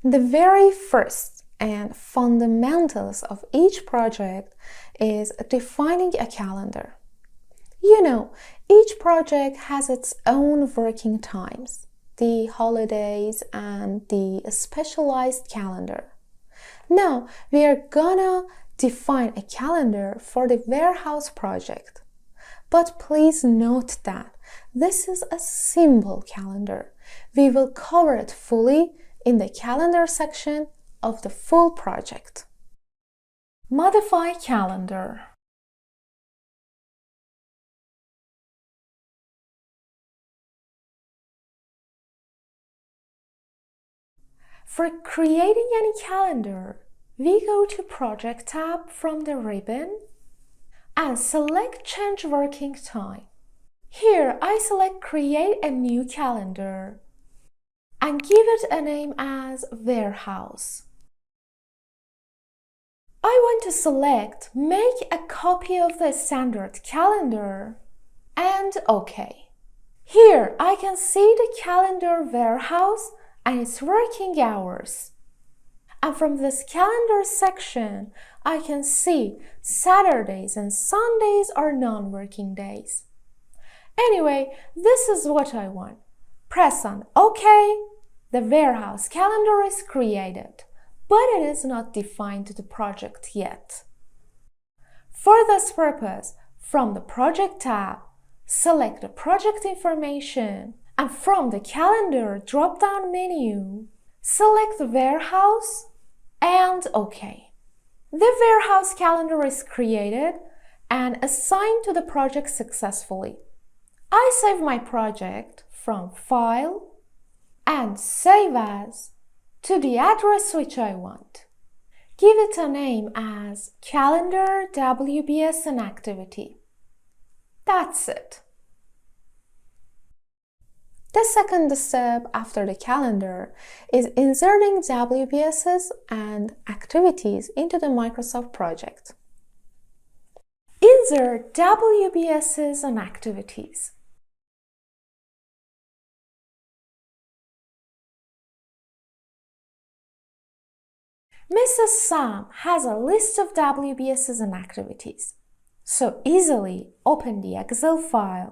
The very first and fundamentals of each project is defining a calendar. You know, each project has its own working times, the holidays and the specialized calendar. Now, we are gonna define a calendar for the warehouse project. But please note that this is a simple calendar. We will cover it fully in the calendar section of the full project. Modify calendar. For creating any calendar, we go to Project tab from the ribbon and select Change Working Time. Here, I select Create a new calendar and give it a name as Warehouse. I want to select Make a copy of the standard calendar and OK. Here, I can see the calendar warehouse and its working hours. And from this calendar section, I can see Saturdays and Sundays are non-working days. Anyway, this is what I want. Press on OK. The warehouse calendar is created, but it is not defined to the project yet. For this purpose, from the Project tab, select the project information, and from the Calendar drop-down menu, select the Warehouse and OK. The warehouse calendar is created and assigned to the project successfully. I save my project from File and Save As to the address which I want. Give it a name as Calendar WBS an Activity. That's it. The second step after the calendar is inserting WBSs and activities into the Microsoft project. Insert WBSs and activities. Mrs. Sam has a list of WBSs and activities, so easily open the Excel file.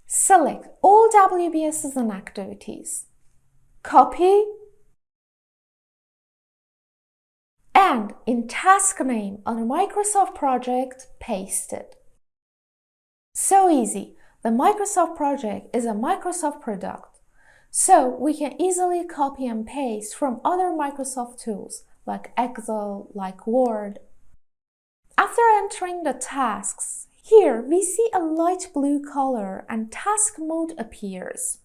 Select all WBSs and activities, copy, and in task name on the Microsoft project, paste it. So easy. The Microsoft project is a Microsoft product. So we can easily copy and paste from other Microsoft tools like Excel, like Word. After entering the tasks, here we see a light blue color and task mode appears.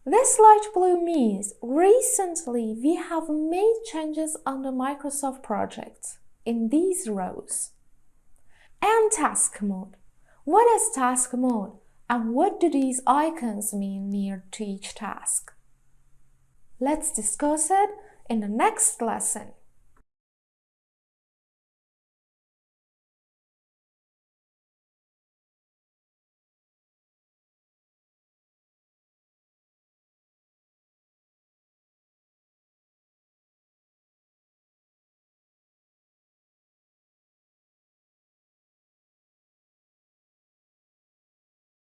This light blue means recently we have made changes on the Microsoft project in these rows. And task mode. What is task mode? And what do these icons mean near to each task? Let's discuss it in the next lesson.